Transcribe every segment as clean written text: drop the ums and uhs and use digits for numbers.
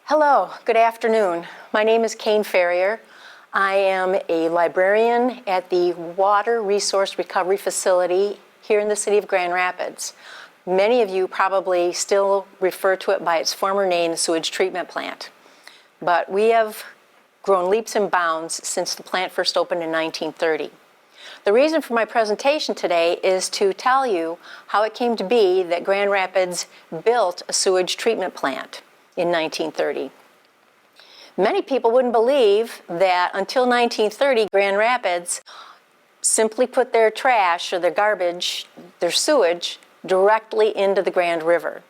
Hello, good afternoon. My name is Kayne Ferrier. I am a librarian at the Water Resource Recovery Facility here in the city of Grand Rapids. Many of you probably still refer to it by its former name, the Sewage Treatment Plant. But we have grown leaps and bounds since the plant first opened in 1930. The reason for my presentation today is to tell you how it came to be that Grand Rapids built a sewage treatment plant in 1930. Many people wouldn't believe that until 1930, Grand Rapids simply put their trash or their garbage, their sewage, directly into the Grand River.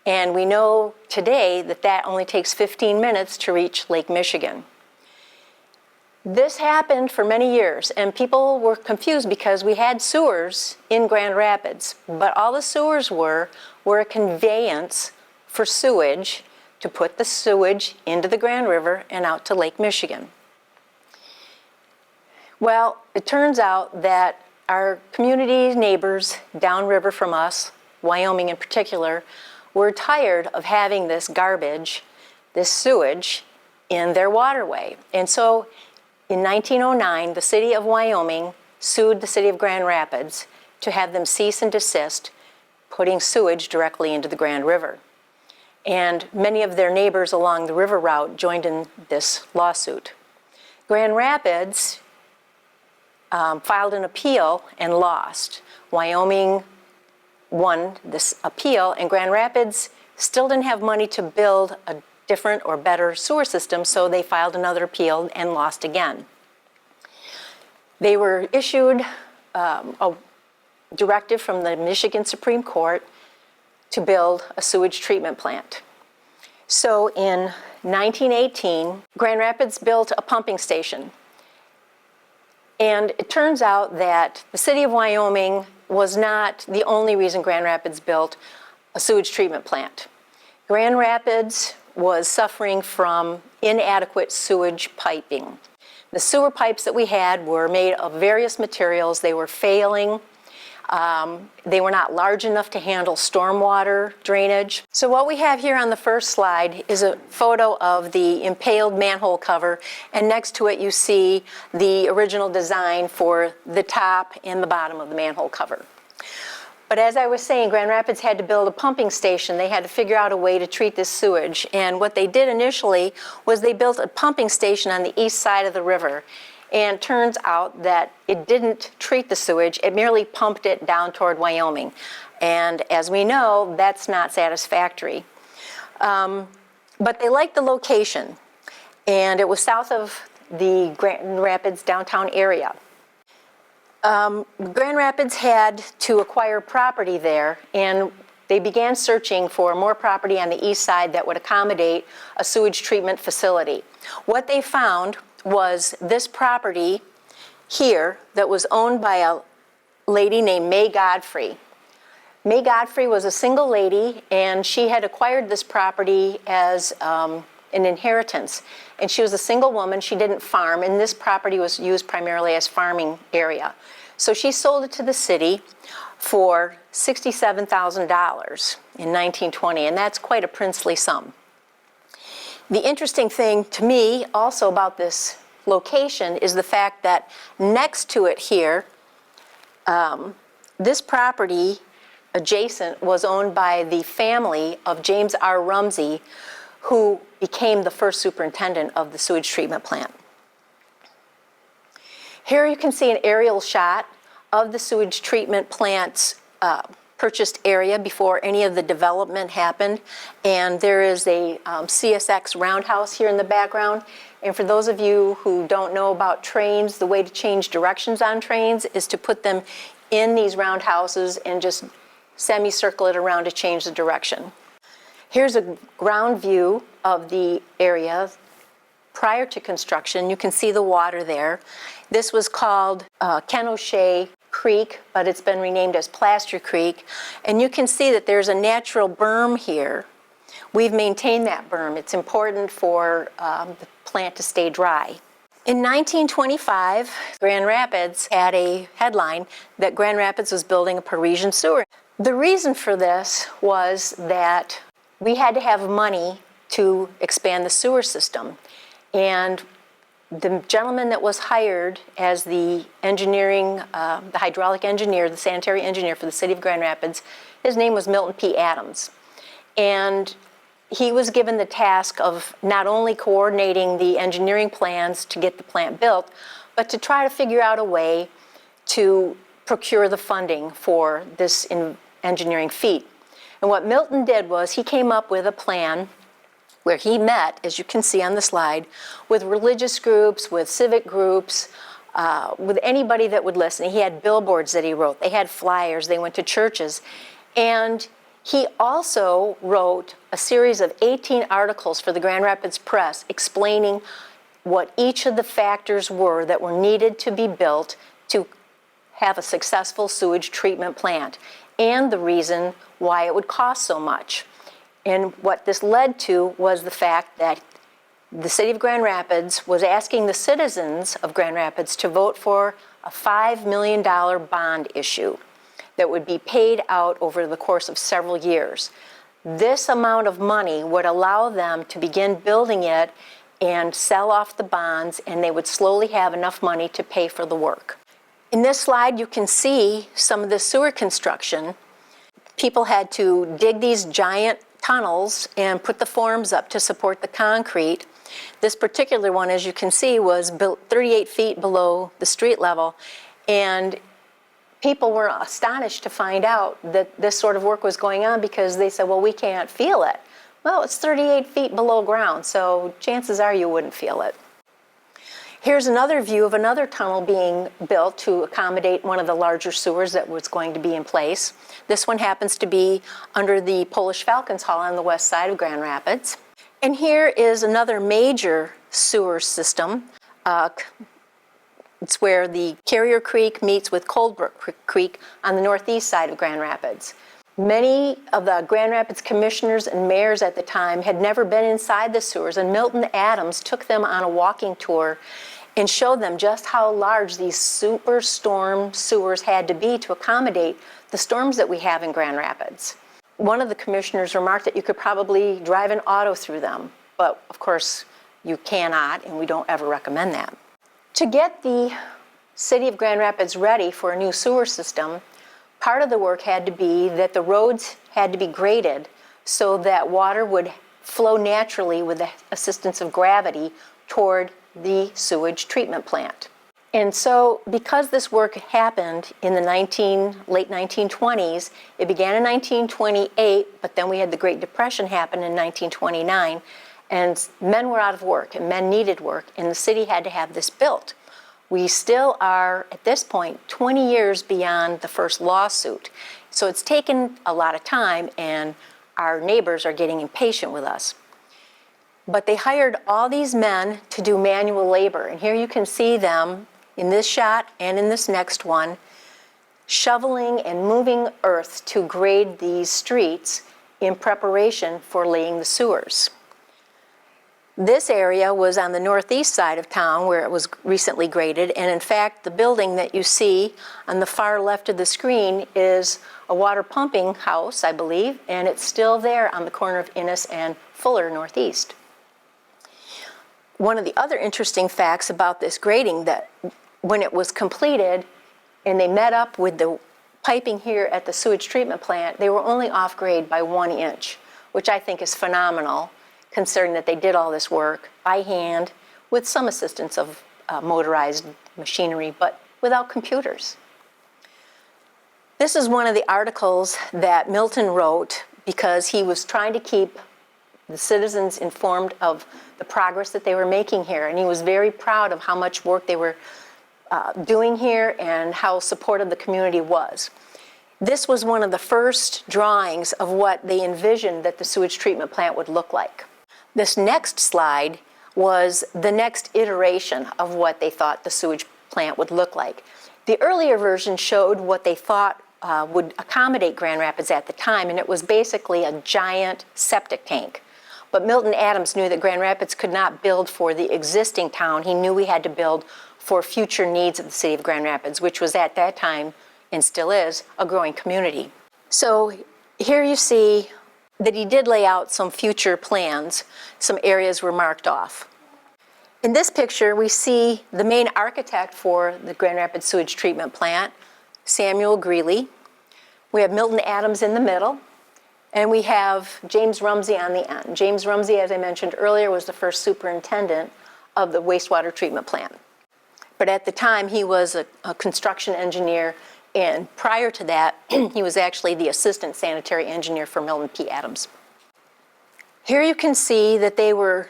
And we know today that that only takes 15 minutes to reach Lake Michigan. This happened for many years, and people were confused because we had sewers in Grand Rapids, but all the sewers were a conveyance for sewage to put the sewage into the Grand River and out to Lake Michigan. Well, it turns out that our community neighbors downriver from us, Wyoming in particular, were tired of having this garbage, this sewage, in their waterway. And so in 1909, the city of Wyoming sued the city of Grand Rapids to have them cease and desist putting sewage directly into the Grand River. And many of their neighbors along the river route joined in this lawsuit. Grand Rapids filed an appeal and lost. Wyoming won this appeal, and Grand Rapids still didn't have money to build a different or better sewer system, so they filed another appeal and lost again. They were issued a directive from the Michigan Supreme Court to build a sewage treatment plant. So in 1918, Grand Rapids built a pumping station. And it turns out that the city of Wyoming was not the only reason Grand Rapids built a sewage treatment plant. Grand Rapids was suffering from inadequate sewage piping. The sewer pipes that we had were made of various materials. They were failing. They were not large enough to handle stormwater drainage. So what we have here on the first slide is a photo of the impaled manhole cover, and next to it you see the original design for the top and the bottom of the manhole cover. But as I was saying, Grand Rapids had to build a pumping station. They had to figure out a way to treat this sewage. And what they did initially was they built a pumping station on the east side of the river. And turns out that it didn't treat the sewage, it merely pumped it down toward Wyoming. And as we know, that's not satisfactory. But they liked the location, and it was south of the Grand Rapids downtown area. Grand Rapids had to acquire property there, and they began searching for more property on the east side that would accommodate a sewage treatment facility. What they found was this property here that was owned by a lady named May Godfrey. May Godfrey was a single lady, and she had acquired this property as an inheritance. And she was a single woman, she didn't farm, and this property was used primarily as farming area. So she sold it to the city for $67,000 in 1920, and that's quite a princely sum. The interesting thing to me also about this location is the fact that next to it here, this property adjacent was owned by the family of James R. Rumsey, who became the first superintendent of the sewage treatment plant. Here you can see an aerial shot of the sewage treatment plant's purchased area before any of the development happened. And there is a CSX roundhouse here in the background. And for those of you who don't know about trains, the way to change directions on trains is to put them in these roundhouses and just semicircle it around to change the direction. Here's a ground view of the area prior to construction. You can see the water there. This was called Kenosha Creek, but it's been renamed as Plaster Creek. And you can see that there's a natural berm here. We've maintained that berm. It's important for the plant to stay dry. In 1925, Grand Rapids had a headline that Grand Rapids was building a Parisian sewer. The reason for this was that we had to have money to expand the sewer system. And the gentleman that was hired as the engineering, the hydraulic engineer, the sanitary engineer for the city of Grand Rapids, his name was Milton P. Adams. And he was given the task of not only coordinating the engineering plans to get the plant built, but to try to figure out a way to procure the funding for this engineering feat. And what Milton did was he came up with a plan where he met, as you can see on the slide, with religious groups, with civic groups, with anybody that would listen. He had billboards that he wrote. They had flyers. They went to churches. And he also wrote a series of 18 articles for the Grand Rapids Press explaining what each of the factors were that were needed to be built to have a successful sewage treatment plant, and the reason why it would cost so much. And what this led to was the fact that the city of Grand Rapids was asking the citizens of Grand Rapids to vote for a $5 million bond issue that would be paid out over the course of several years. This amount of money would allow them to begin building it and sell off the bonds, and they would slowly have enough money to pay for the work. In this slide, you can see some of the sewer construction. People had to dig these giant tunnels and put the forms up to support the concrete. This particular one, as you can see, was built 38 feet below the street level, and people were astonished to find out that this sort of work was going on because they said, well, we can't feel it. Well, it's 38 feet below ground, so chances are you wouldn't feel it. Here's another view of another tunnel being built to accommodate one of the larger sewers that was going to be in place. This one happens to be under the Polish Falcons Hall on the west side of Grand Rapids. And here is another major sewer system. It's where the Carrier Creek meets with Coldbrook Creek on the northeast side of Grand Rapids. Many of the Grand Rapids commissioners and mayors at the time had never been inside the sewers, and Milton Adams took them on a walking tour and showed them just how large these superstorm sewers had to be to accommodate the storms that we have in Grand Rapids. One of the commissioners remarked that you could probably drive an auto through them, but of course you cannot, and we don't ever recommend that. To get the city of Grand Rapids ready for a new sewer system, part of the work had to be that the roads had to be graded so that water would flow naturally with the assistance of gravity toward the sewage treatment plant. And so because this work happened in the late 1920s, it began in 1928, but then we had the Great Depression happen in 1929, and men were out of work and men needed work, and the city had to have this built. We still are, at this point, 20 years beyond the first lawsuit. So it's taken a lot of time, and our neighbors are getting impatient with us. But they hired all these men to do manual labor, and here you can see them in this shot and in this next one, shoveling and moving earth to grade these streets in preparation for laying the sewers. This area was on the northeast side of town where it was recently graded, and in fact the building that you see on the far left of the screen is a water pumping house, I believe, and it's still there on the corner of Innes and Fuller Northeast. One of the other interesting facts about this grading, that when it was completed and they met up with the piping here at the sewage treatment plant, they were only off grade by 1 inch, which I think is phenomenal, considering that they did all this work by hand with some assistance of motorized machinery, but without computers. This is one of the articles that Milton wrote because he was trying to keep the citizens informed of the progress that they were making here, and he was very proud of how much work they were doing here and how supportive the community was. This was one of the first drawings of what they envisioned that the sewage treatment plant would look like. This next slide was the next iteration of what they thought the sewage plant would look like. The earlier version showed what they thought would accommodate Grand Rapids at the time, and it was basically a giant septic tank. But Milton Adams knew that Grand Rapids could not build for the existing town. He knew we had to build for future needs of the city of Grand Rapids, which was at that time, and still is, a growing community. So here you see that he did lay out some future plans. Some areas were marked off. In this picture, we see the main architect for the Grand Rapids Sewage Treatment Plant, Samuel Greeley. We have Milton Adams in the middle, and we have James Rumsey on the end. James Rumsey, as I mentioned earlier, was the first superintendent of the wastewater treatment plant. But at the time, he was a construction engineer, and prior to that, he was actually the assistant sanitary engineer for Milton P. Adams. Here you can see that they were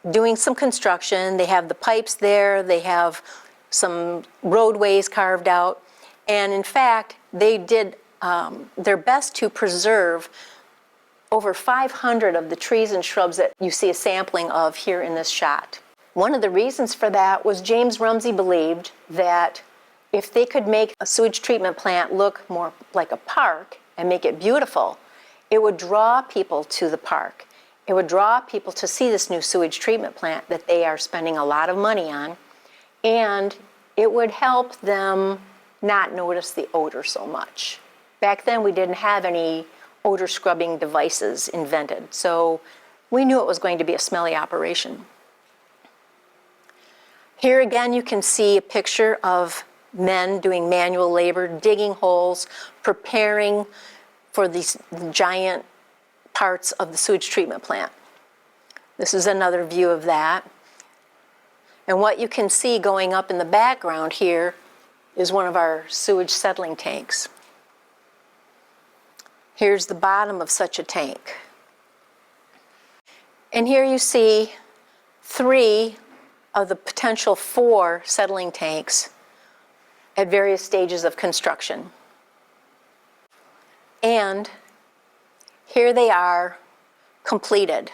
doing some construction. They have the pipes there, they have some roadways carved out, and in fact, they did their best to preserve over 500 of the trees and shrubs that you see a sampling of here in this shot. One of the reasons for that was James Rumsey believed that if they could make a sewage treatment plant look more like a park and make it beautiful, it would draw people to the park. It would draw people to see this new sewage treatment plant that they are spending a lot of money on, and it would help them not notice the odor so much. Back then, we didn't have any odor scrubbing devices invented, so we knew it was going to be a smelly operation. Here again, you can see a picture of men doing manual labor, digging holes, preparing for these giant parts of the sewage treatment plant. This is another view of that. And what you can see going up in the background here is one of our sewage settling tanks. Here's the bottom of such a tank. And here you see 3 of the potential 4 settling tanks at various stages of construction. And here they are completed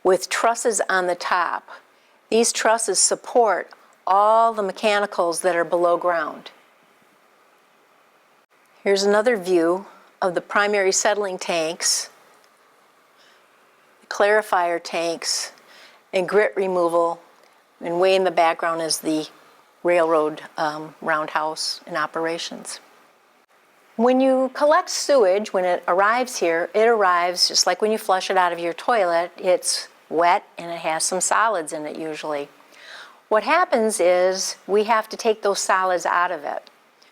with trusses on the top. These trusses support all the mechanicals that are below ground. Here's another view of the primary settling tanks, the clarifier tanks, and grit removal, and way in the background is the railroad roundhouse in operations. When you collect sewage, when it arrives here, it arrives just like when you flush it out of your toilet. It's wet and it has some solids in it usually. What happens is we have to take those solids out of it.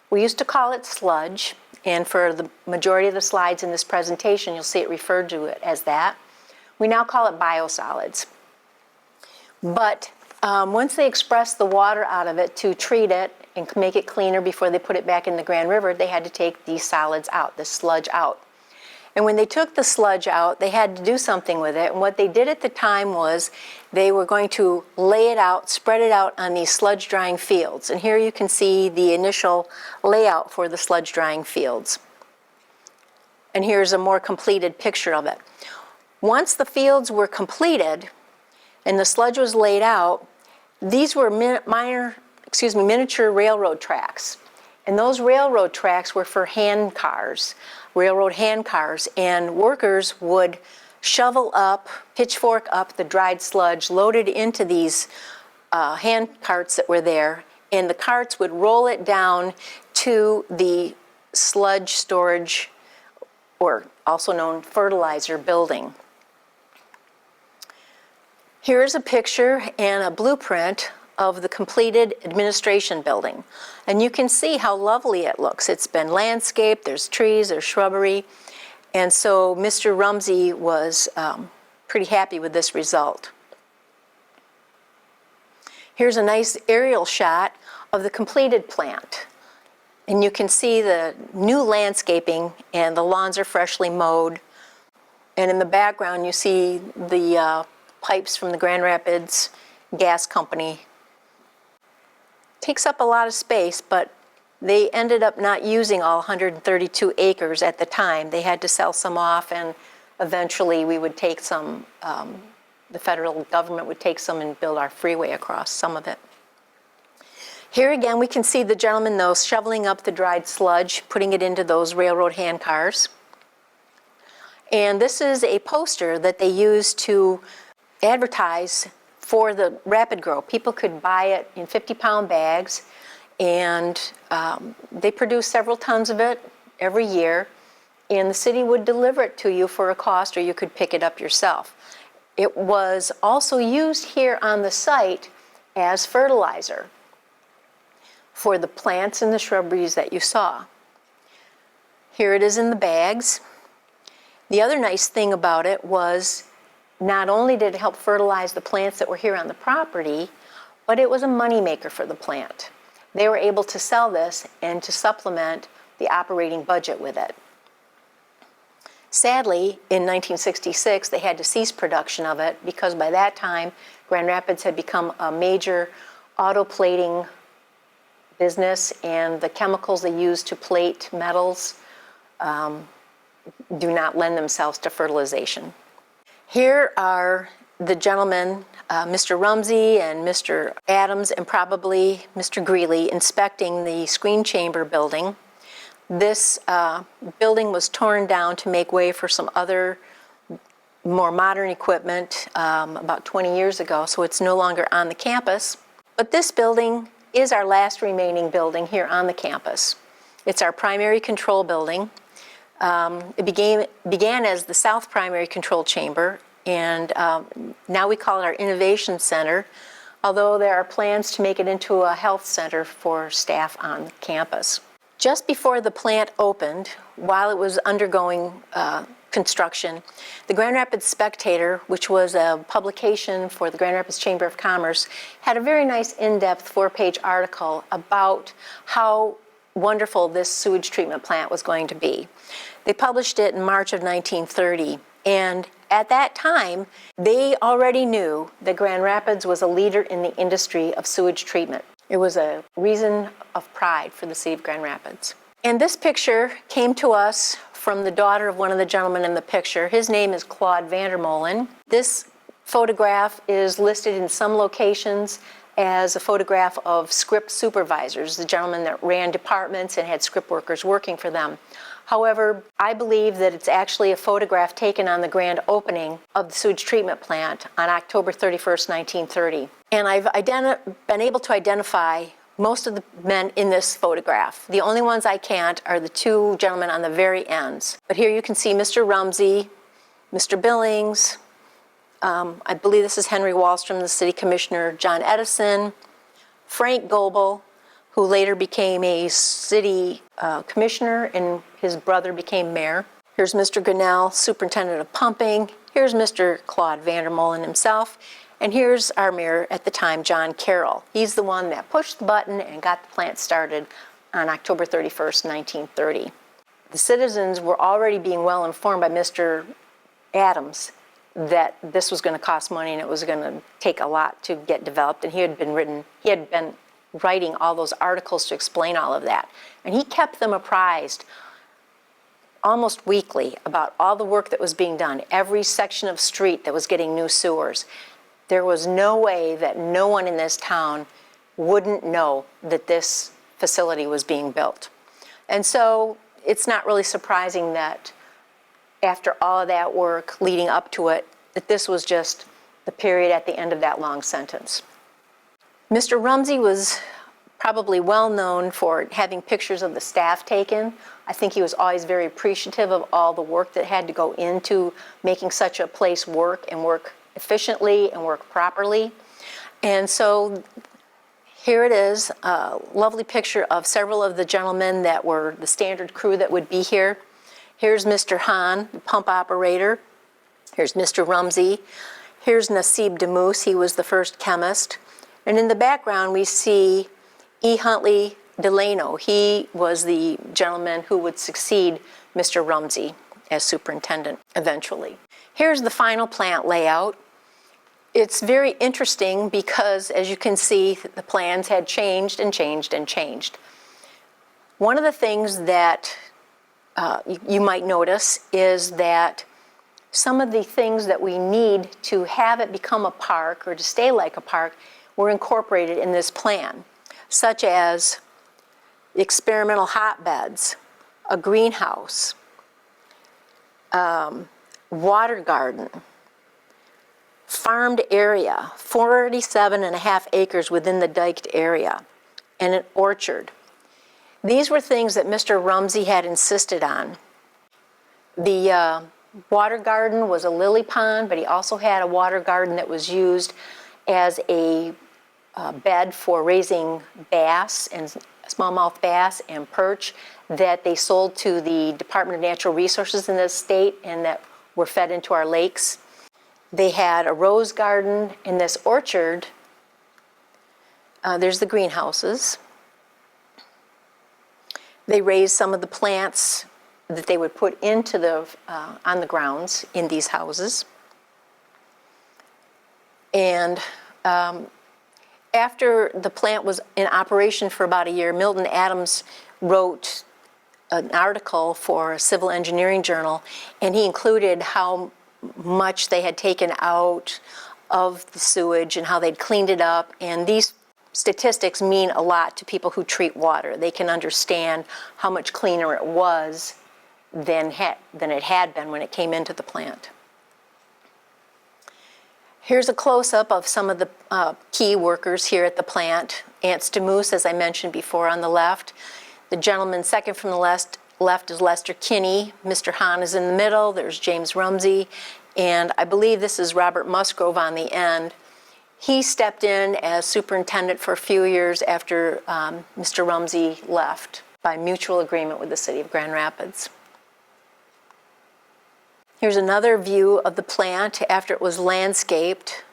We used to call it sludge, and for the majority of the slides in this presentation, you'll see it referred to it as that. We now call it biosolids. But once they express the water out of it to treat it and make it cleaner before they put it back in the Grand River, they had to take these solids out, the sludge out. And when they took the sludge out, they had to do something with it. And what they did at the time was they were going to lay it out, spread it out on these sludge drying fields. And here you can see the initial layout for the sludge drying fields. And here's a more completed picture of it. Once the fields were completed and the sludge was laid out, these were miniature railroad tracks. And those railroad tracks were for hand cars, railroad hand cars, and workers would shovel up, pitchfork up the dried sludge, load it into these hand carts that were there, and the carts would roll it down to the sludge storage, or also known fertilizer building. Here's a picture and a blueprint of the completed administration building. And you can see how lovely it looks. It's been landscaped, there's trees, there's shrubbery. And so Mr. Rumsey was pretty happy with this result. Here's a nice aerial shot of the completed plant. And you can see the new landscaping, and the lawns are freshly mowed. And in the background you see the pipes from the Grand Rapids Gas Company. Takes up a lot of space, but they ended up not using all 132 acres at the time. They had to sell some off, and eventually we would take some, the federal government would take some and build our freeway across some of it. Here again we can see the gentleman though shoveling up the dried sludge, putting it into those railroad hand cars. And this is a poster that they used to advertise for the Rapid Grow. People could buy it in 50-pound bags, and they produce several tons of it every year. and the city would deliver it to you for a cost, or you could pick it up yourself. It was also used here on the site as fertilizer for the plants and the shrubberies that you saw. Here it is in the bags. The other nice thing about it was not only did it help fertilize the plants that were here on the property, but it was a moneymaker for the plant. They were able to sell this and to supplement the operating budget with it. Sadly, in 1966, they had to cease production of it because by that time, Grand Rapids had become a major auto plating business, and the chemicals they use to plate metals do not lend themselves to fertilization. Here are the gentlemen, Mr. Rumsey and Mr. Adams and probably Mr. Greeley, inspecting the screen chamber building. This building was torn down to make way for some other more modern equipment about 20 years ago, so it's no longer on the campus. But this building is our last remaining building here on the campus. It's our primary control building. It began as the South Primary Control Chamber, and now we call it our Innovation Center, although there are plans to make it into a health center for staff on campus. Just before the plant opened, while it was undergoing construction, the Grand Rapids Spectator, which was a publication for the Grand Rapids Chamber of Commerce, had a very nice in-depth 4-page article about how wonderful this sewage treatment plant was going to be. They published it in March of 1930, and at that time, they already knew that Grand Rapids was a leader in the industry of sewage treatment. It was a reason of pride for the city of Grand Rapids. And this picture came to us from the daughter of one of the gentlemen in the picture. His name is Claude Vandermolen. This photograph is listed in some locations as a photograph of script supervisors, the gentlemen that ran departments and had script workers working for them. However, I believe that it's actually a photograph taken on the grand opening of the sewage treatment plant on October 31st, 1930. And I've been able to identify most of the men in this photograph. The only ones I can't are the two gentlemen on the very ends. But here you can see Mr. Rumsey, Mr. Billings, I believe this is Henry Wallstrom, the city commissioner, John Edison, Frank Goebel, who later became a city commissioner, and his brother became mayor. Here's Mr. Grinnell, superintendent of pumping. Here's Mr. Claude Vandermolen himself. And here's our mayor at the time, John Carroll. He's the one that pushed the button and got the plant started on October 31st, 1930. The citizens were already being well informed by Mr. Adams that this was going to cost money and it was going to take a lot to get developed. And he had been writing all those articles to explain all of that. And he kept them apprised almost weekly about all the work that was being done, every section of street that was getting new sewers. There was no way that no one in this town wouldn't know that this facility was being built. And so it's not really surprising that after all of that work leading up to it, that this was just the period at the end of that long sentence. Mr. Rumsey was probably well known for having pictures of the staff taken. I think he was always very appreciative of all the work that had to go into making such a place work and work efficiently and work properly. And so here it is, a lovely picture of several of the gentlemen that were the standard crew that would be here. Here's Mr. Hahn, the pump operator. Here's Mr. Rumsey. Here's Nasib Damoose, he was the first chemist. And in the background we see E. Huntley Delano. He was the gentleman who would succeed Mr. Rumsey as superintendent eventually. Here's the final plant layout. It's very interesting because, as you can see, the plans had changed and changed and changed. One of the things that you might notice is that some of the things that we need to have it become a park or to stay like a park were incorporated in this plan, such as experimental hotbeds, a greenhouse, water garden, farmed area, 47.5 acres within the diked area, and an orchard. These were things that Mr. Rumsey had insisted on. The water garden was a lily pond, but he also had a water garden that was used as a bed for raising bass and smallmouth bass and perch that they sold to the Department of Natural Resources in the state and that were fed into our lakes. They had a rose garden in this orchard. There's the greenhouses. They raised some of the plants that they would put into on the grounds in these houses. And after the plant was in operation for about a year, Milton Adams wrote an article for a civil engineering journal, and he included how much they had taken out of the sewage and how they'd cleaned it up. And these statistics mean a lot to people who treat water. They can understand how much cleaner it was than it had been when it came into the plant. Here's a close-up of some of the key workers here at the plant. Aunt Stamoose, as I mentioned before, on the left. The gentleman second from the left is Lester Kinney. Mr. Hahn is in the middle. There's James Rumsey. And I believe this is Robert Musgrove on the end. He stepped in as superintendent for a few years after Mr. Rumsey left by mutual agreement with the city of Grand Rapids. Here's another view of the plant after it was landscaped.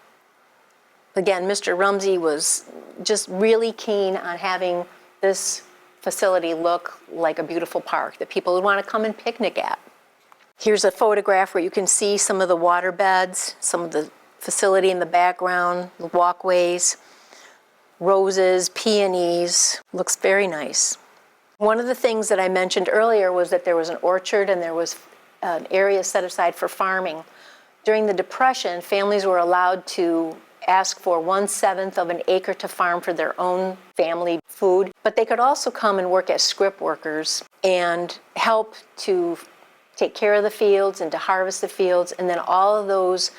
Again, Mr. Rumsey was just really keen on having this facility look like a beautiful park that people would want to come and picnic at. Here's a photograph where you can see some of the water beds, some of the facility in the background, the walkways, roses, peonies. Looks very nice. One of the things that I mentioned earlier was that there was an orchard and there was an area set aside for farming. During the Depression, families were allowed to ask for 1/7 of an acre to farm for their own family food, but they could also come and work as scrip workers and help to take care of the fields and to harvest the fields, and then all of those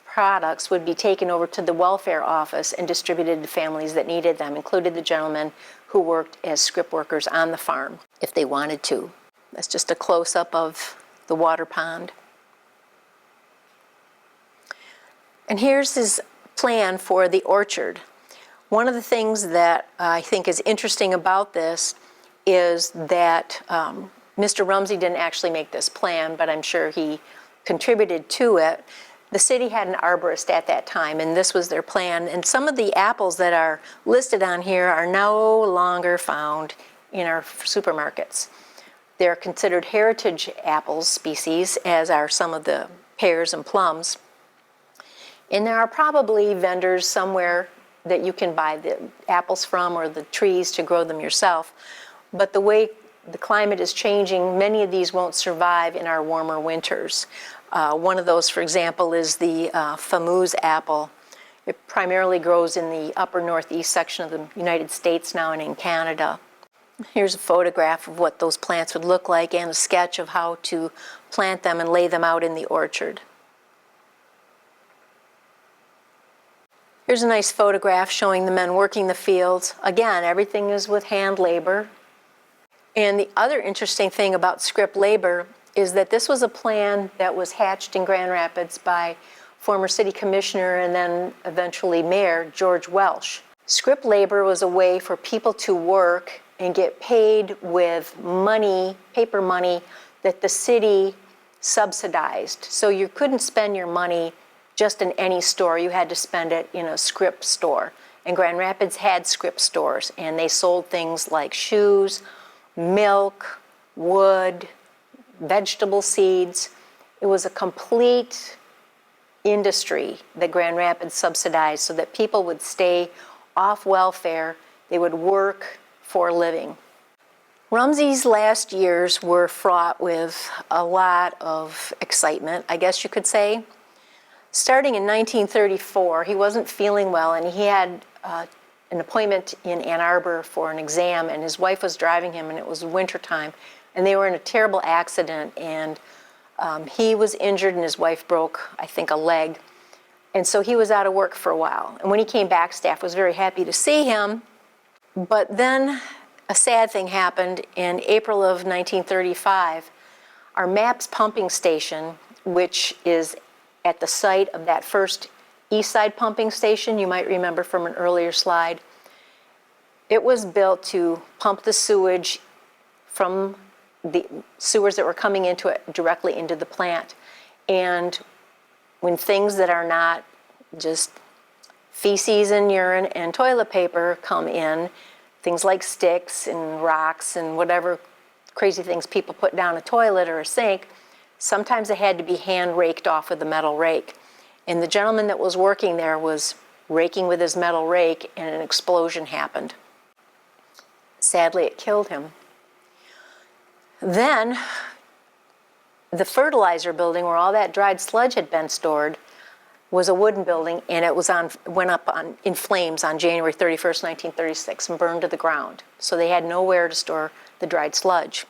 products would be taken over to the welfare office and distributed to families that needed them, including the gentlemen who worked as scrip workers on the farm if they wanted to. That's just a close-up of the water pond. And here's his plan for the orchard. One of the things that I think is interesting about this is that Mr. Rumsey didn't actually make this plan, but I'm sure he contributed to it. The city had an arborist at that time, and this was their plan. And some of the apples that are listed on here are no longer found in our supermarkets. They're considered heritage apple species, as are some of the pears and plums. And there are probably vendors somewhere that you can buy the apples from or the trees to grow them yourself. But the way the climate is changing, many of these won't survive in our warmer winters. One of those, for example, is the Famouse apple. It primarily grows in the upper northeast section of the United States now and in Canada. Here's a photograph of what those plants would look like and a sketch of how to plant them and lay them out in the orchard. Here's a nice photograph showing the men working the fields. Again, everything is with hand labor. And the other interesting thing about scrip labor is that this was a plan that was hatched in Grand Rapids by former city commissioner and then eventually mayor George Welsh. Scrip labor was a way for people to work and get paid with money, paper money, that the city subsidized. So you couldn't spend your money just in any store. You had to spend it in a scrip store. And Grand Rapids had scrip stores, and they sold things like shoes, milk, wood, vegetable seeds. It was a complete industry that Grand Rapids subsidized so that people would stay off welfare. They would work for a living. Rumsey's last years were fraught with a lot of excitement, I guess you could say. Starting in 1934, he wasn't feeling well, and he had an appointment in Ann Arbor for an exam, and his wife was driving him, and it was wintertime, and they were in a terrible accident, and he was injured, and his wife broke, I think, a leg, and so he was out of work for a while. And when he came back, staff was very happy to see him, but then a sad thing happened. In April of 1935, Our MAPS pumping station, which is at the site of that first east side pumping station, you might remember from an earlier slide, it was built to pump the sewage from the sewers that were coming into it directly into the plant. And when things that are not just feces and urine and toilet paper come in, things like sticks and rocks and whatever crazy things people put down a toilet or a sink, sometimes they had to be hand raked off with a metal rake. And the gentleman that was working there was raking with his metal rake, and an explosion happened. Sadly, it killed him. Then the fertilizer building where all that dried sludge had been stored was a wooden building, and it went up in flames on January 31st, 1936, and burned to the ground. So they had nowhere to store the dried sludge.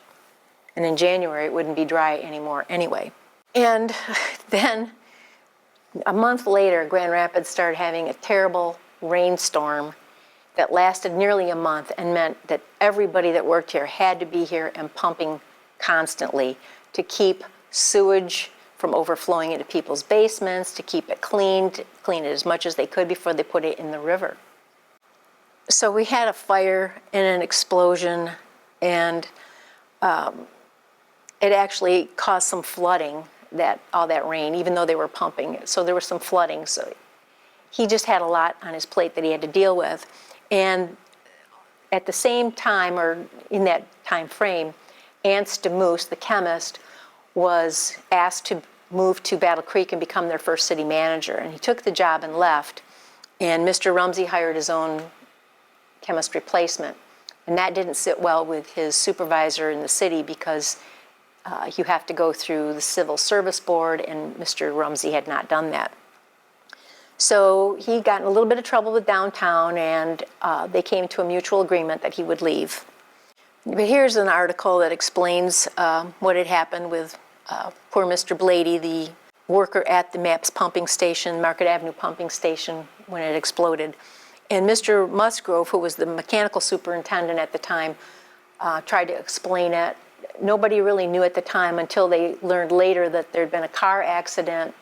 And in January, it wouldn't be dry anymore anyway. And then a month later, Grand Rapids started having a terrible rainstorm that lasted nearly a month and meant that everybody that worked here had to be here and pumping constantly to keep sewage from overflowing into people's basements, to keep it clean, to clean it as much as they could before they put it in the river. So we had a fire and an explosion, and it actually caused some flooding, all that rain, even though they were pumping. So there was some flooding. So he just had a lot on his plate that he had to deal with. And at the same time, or in that time frame, Ance DeMoose, the chemist, was asked to move to Battle Creek and become their first city manager. And he took the job and left. And Mr. Rumsey hired his own chemist replacement. And that didn't sit well with his supervisor in the city because you have to go through the Civil Service Board, and Mr. Rumsey had not done that. So he got in a little bit of trouble with downtown, and they came to a mutual agreement that he would leave. But here's an article that explains what had happened with poor Mr. Blady, the worker at the MAPS pumping station, Market Avenue pumping station, when it exploded. And Mr. Musgrove, who was the mechanical superintendent at the time, tried to explain it. Nobody really knew at the time until they learned later that there had been a car accident,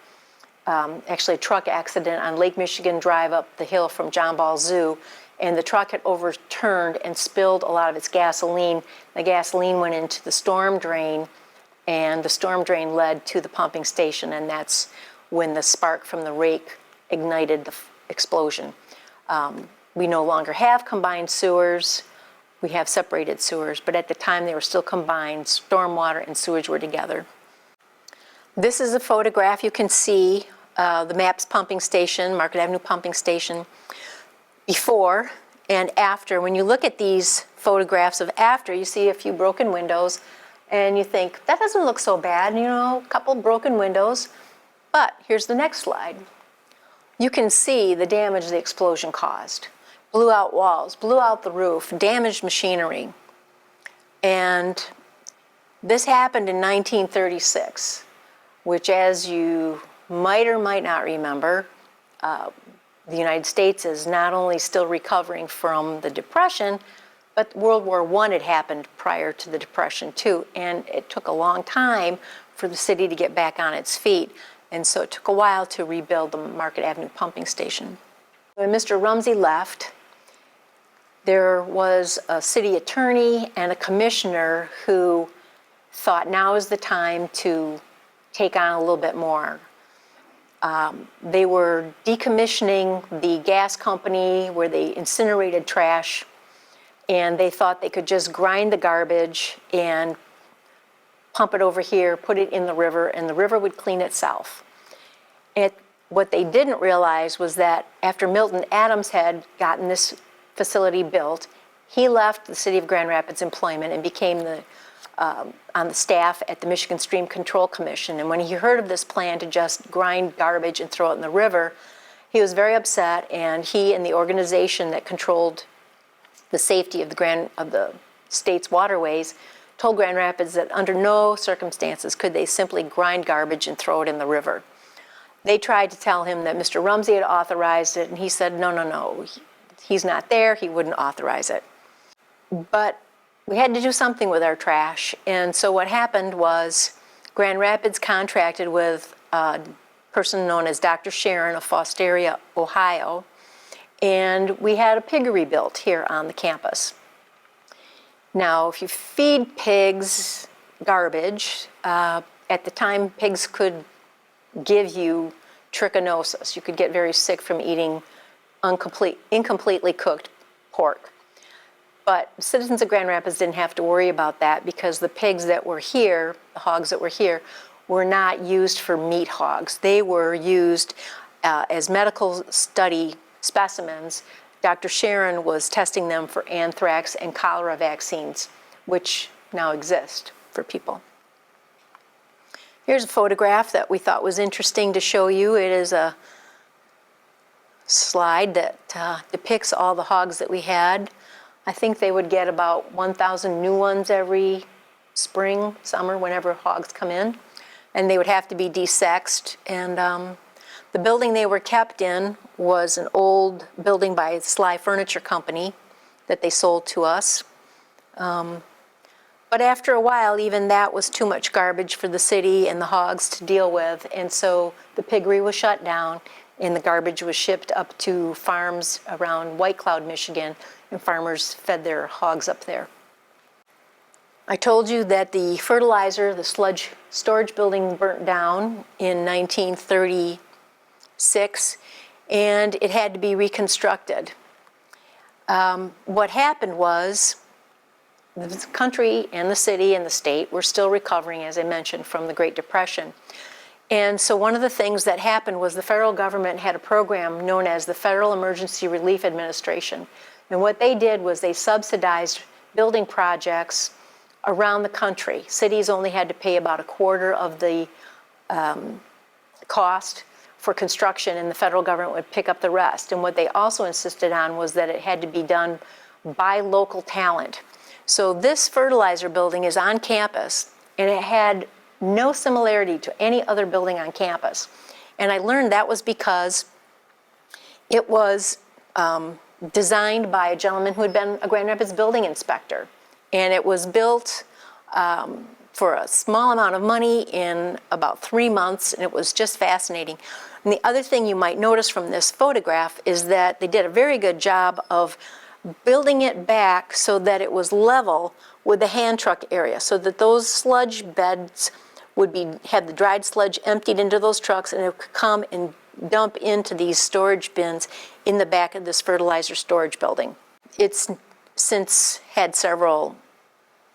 actually a truck accident on Lake Michigan Drive up the hill from John Ball Zoo, and the truck had overturned and spilled a lot of its gasoline. The gasoline went into the storm drain, and the storm drain led to the pumping station, and that's when the spark from the rake ignited the explosion. We no longer have combined sewers. We have separated sewers, but at the time they were still combined. Stormwater and sewage were together. This is a photograph. You can see the MAPS pumping station, Market Avenue pumping station, before and after. When you look at these photographs of after, you see a few broken windows, and you think, that doesn't look so bad, you know, a couple broken windows. But here's the next slide. You can see the damage the explosion caused. Blew out walls, blew out the roof, damaged machinery. And this happened in 1936, which, as you might or might not remember, the United States is not only still recovering from the Depression, but World War I had happened prior to the Depression too, and it took a long time for the city to get back on its feet. And so it took a while to rebuild the Market Avenue pumping station. When Mr. Rumsey left, there was a city attorney and a commissioner who thought now is the time to take on a little bit more. They were decommissioning the gas company where they incinerated trash, and they thought they could just grind the garbage and pump it over here, put it in the river, and the river would clean itself. And what they didn't realize was that after Milton Adams had gotten this facility built, he left the City of Grand Rapids employment and became on the staff at the Michigan Stream Control Commission. And when he heard of this plan to just grind garbage and throw it in the river, he was very upset, and he and the organization that controlled the safety of the state's waterways told Grand Rapids that under no circumstances could they simply grind garbage and throw it in the river. They tried to tell him that Mr. Rumsey had authorized it, and he said, no, he's not there, he wouldn't authorize it. But we had to do something with our trash, and so what happened was Grand Rapids contracted with a person known as Dr. Sharon of Fosteria, Ohio, and we had a piggery built here on the campus. Now, if you feed pigs garbage, at the time pigs could give you trichinosis. You could get very sick from eating incompletely cooked pork. But citizens of Grand Rapids didn't have to worry about that because the pigs that were here, the hogs that were here, were not used for meat hogs. They were used as medical study specimens. Dr. Sharon was testing them for anthrax and cholera vaccines, which now exist for people. Here's a photograph that we thought was interesting to show you. It is a slide that depicts all the hogs that we had. I think they would get about 1,000 new ones every spring, summer, whenever hogs come in. And they would have to be desexed. And the building they were kept in was an old building by Sly Furniture Company that they sold to us. But after a while, even that was too much garbage for the city and the hogs to deal with. And so the piggery was shut down and the garbage was shipped up to farms around White Cloud, Michigan, and farmers fed their hogs up there. I told you that the fertilizer, the sludge storage building burnt down in 1936, and it had to be reconstructed. What happened was the country and the city and the state were still recovering, as I mentioned, from the Great Depression. And so one of the things that happened was the federal government had a program known as the Federal Emergency Relief Administration. And what they did was they subsidized building projects around the country. Cities only had to pay about a quarter of the cost for construction, and the federal government would pick up the rest. And what they also insisted on was that it had to be done by local talent. So this fertilizer building is on campus, and it had no similarity to any other building on campus. And I learned that was because it was designed by a gentleman who had been a Grand Rapids building inspector. And it was built for a small amount of money in about 3 months, and it was just fascinating. And the other thing you might notice from this photograph is that they did a very good job of building it back so that it was level with the hand truck area, so that those sludge beds would have the dried sludge emptied into those trucks, and it could come and dump into these storage bins in the back of this fertilizer storage building. It's since had several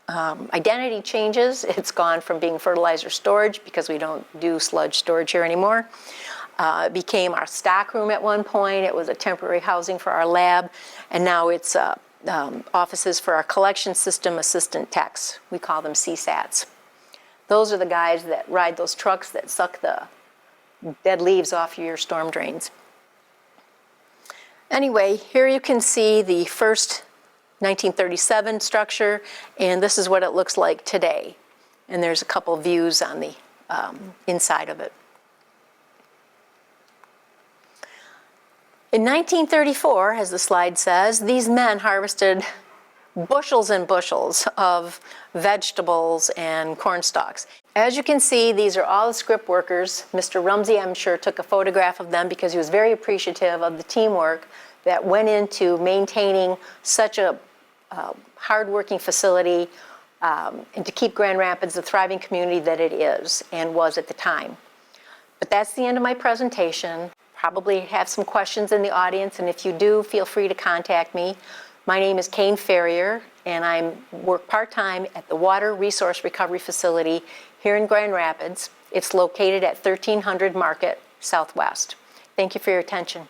identity changes. It's gone from being fertilizer storage, because we don't do sludge storage here anymore. It became our stock room at one point. It was a temporary housing for our lab, and now it's offices for our collection system assistant techs. We call them CSATs. Those are the guys that ride those trucks that suck the dead leaves off your storm drains. Anyway, here you can see the first 1937 structure, and this is what it looks like today. And there's a couple views on the inside of it. In 1934, as the slide says, these men harvested bushels and bushels of vegetables and corn stalks. As you can see, these are all the script workers. Mr. Rumsey, I'm sure, took a photograph of them because he was very appreciative of the teamwork that went into maintaining such a hard-working facility and to keep Grand Rapids the thriving community that it is and was at the time. But that's the end of my presentation. Probably have some questions in the audience, and if you do, feel free to contact me. My name is Kayne Ferrier, and I work part-time at the Water Resource Recovery Facility here in Grand Rapids. It's located at 1300 Market Southwest. Thank you for your attention.